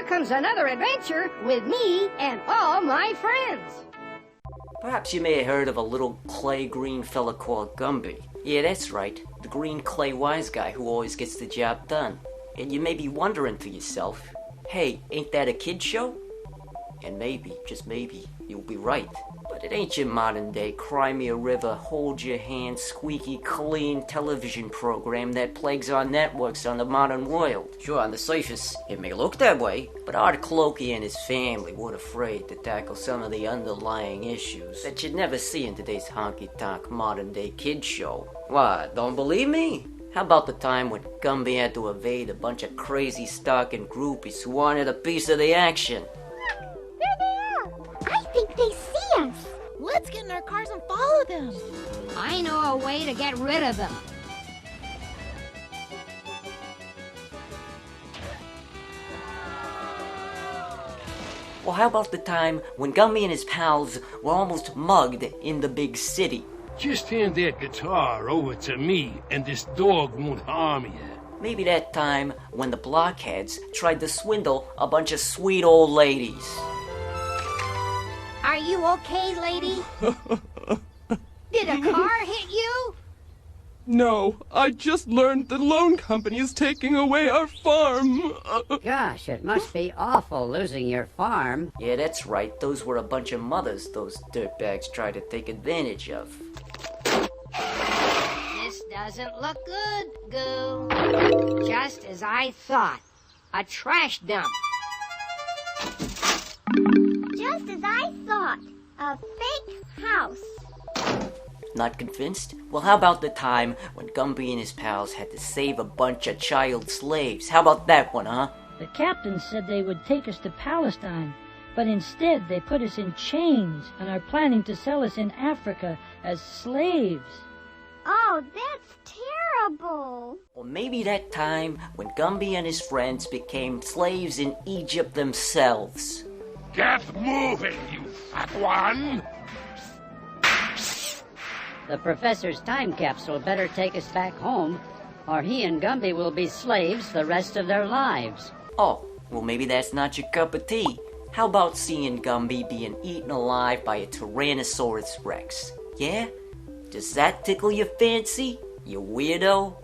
comes another adventure with me and all my friends. Perhaps you may have heard of a little clay green fella called Gumby. Yeah, that's right, the green clay wise guy who always gets the job done. And you may be wondering to yourself, hey, ain't that a kid show? And maybe, just maybe, you'll be right. But it ain't your modern day Cry Me a River, Hold Your Hand, squeaky clean television program that plagues our networks on the modern world. Sure, on the surface, it may look that way, but Art Clokey and his family weren't afraid to tackle some of the underlying issues that you'd never see in today's honky-tonk modern day kid show. What, don't believe me? How about the time when Gumby had to evade a bunch of crazy stalking groupies who wanted a piece of the action? There they are! I think they see us! Let's get in our cars and follow them! I know a way to get rid of them. Well, how about the time when Gumby and his pals were almost mugged in the big city? Just hand that guitar over to me, and this dog won't harm you. Maybe that time when the blockheads tried to swindle a bunch of sweet old ladies. Are you okay, lady? Did a car hit you? No, I just learned the loan company is taking away our farm. Gosh, it must be awful losing your farm. Yeah, that's right. Those were a bunch of mothers those dirtbags tried to take advantage of. This doesn't look good, Goo. Just as I thought. A trash dump. Just as I thought. A fake house. Not convinced? Well, how about the time when Gumby and his pals had to save a bunch of child slaves? How about that one, huh? The captain said they would take us to Palestine, but instead they put us in chains and are planning to sell us in Africa as slaves. Oh, that's terrible. Or maybe that time when Gumby and his friends became slaves in Egypt themselves. Get moving, you fat one! The professor's time capsule better take us back home, or he and Gumby will be slaves the rest of their lives. Oh, well maybe that's not your cup of tea. How about seeing Gumby being eaten alive by a Tyrannosaurus Rex? Yeah? Does that tickle your fancy, you weirdo?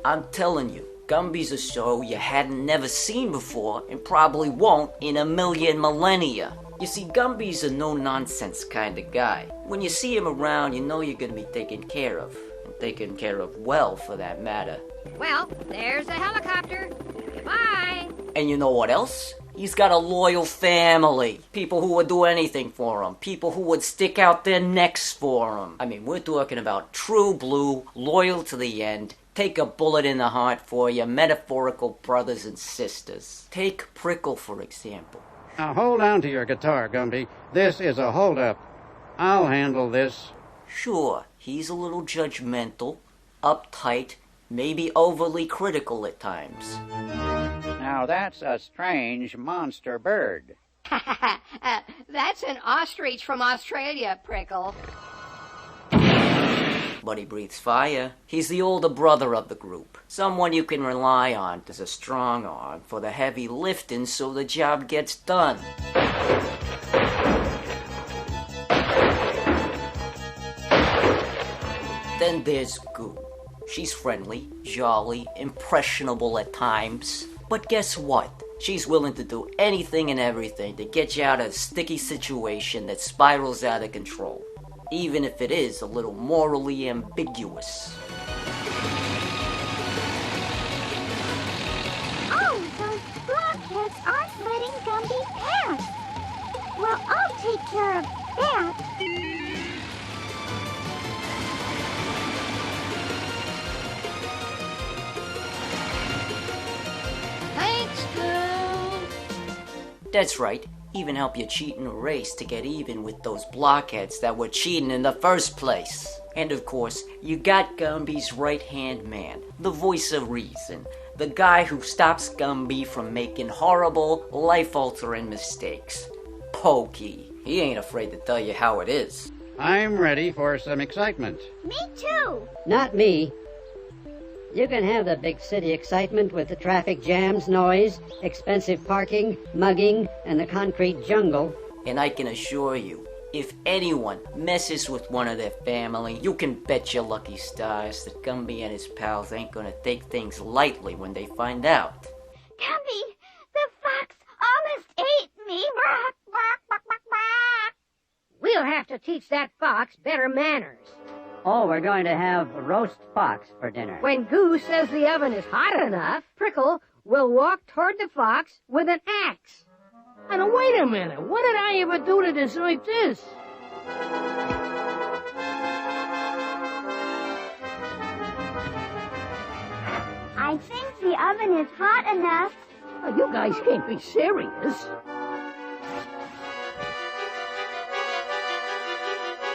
I'm telling you, Gumby's a show you hadn't never seen before and probably won't in a million millennia. You see, Gumby's a no-nonsense kind of guy. When you see him around, you know you're gonna be taken care of. And taken care of well, for that matter. Well, there's a helicopter. Goodbye. And you know what else? He's got a loyal family. People who would do anything for him. People who would stick out their necks for him. I mean, we're talking about true blue, loyal to the end, take a bullet in the heart for your metaphorical brothers and sisters. Take Prickle, for example. Now hold on to your guitar, Gumby. This is a hold-up. I'll handle this. Sure, he's a little judgmental, uptight, maybe overly critical at times. Now that's a strange monster bird. That's an ostrich from Australia, Prickle. But he breathes fire. He's the older brother of the group. Someone you can rely on as a strong arm for the heavy lifting so the job gets done. Then there's Goo. She's friendly, jolly, impressionable at times. But guess what? She's willing to do anything and everything to get you out of a sticky situation that spirals out of control. Even if it is a little morally ambiguous. Oh, those blockheads aren't letting Gumby pass. Well, I'll take care of that. Thanks, Goo. That's right. Even help you cheat in a race to get even with those blockheads that were cheating in the first place. And of course, you got Gumby's right-hand man, the voice of reason, the guy who stops Gumby from making horrible, life-altering mistakes. Pokey. He ain't afraid to tell you how it is. I'm ready for some excitement. Me too. Not me. You can have the big city excitement with the traffic jams, noise, expensive parking, mugging, and the concrete jungle. And I can assure you, if anyone messes with one of their family, you can bet your lucky stars that Gumby and his pals ain't gonna take things lightly when they find out. Gumby, the fox almost ate me. We'll have to teach that fox better manners. Oh, we're going to have roast fox for dinner. When Goo says the oven is hot enough, Prickle will walk toward the fox with an axe. And wait a minute, what did I ever do to deserve this? I think the oven is hot enough. Oh, you guys can't be serious.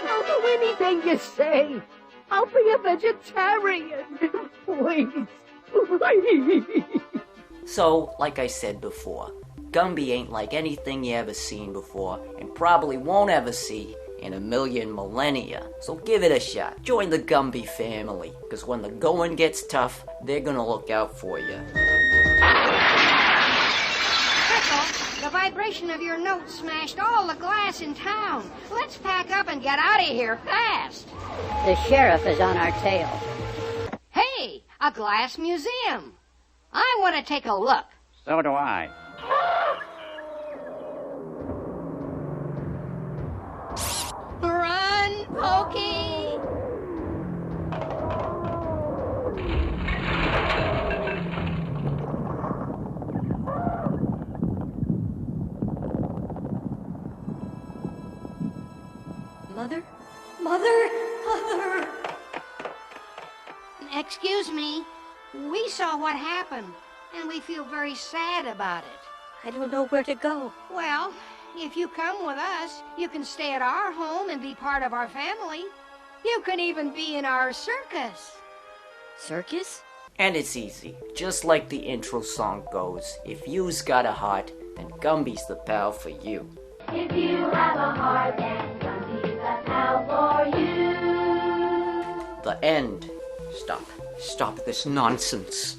I'll do anything you say. I'll be a vegetarian. Please. So, like I said before, Gumby ain't like anything you ever seen before, and probably won't ever see in a million millennia. So give it a shot. Join the Gumby family, because when the going gets tough, they're gonna look out for you. Prickle, the vibration of your notes smashed all the glass in town. Let's pack up and get out of here fast. The sheriff is on our tail. Hey, a glass museum. I want to take a look. So do I. Run, Pokey! Mother? Mother! Mother! Excuse me. We saw what happened, and we feel very sad about it. I don't know where to go. Well, if you come with us, you can stay at our home and be part of our family. You can even be in our circus. Circus? And it's easy. Just like the intro song goes, if you's got a heart, then Gumby's the pal for you. If you have a heart, then Gumby's a pal for you. The end. Stop. Stop this nonsense.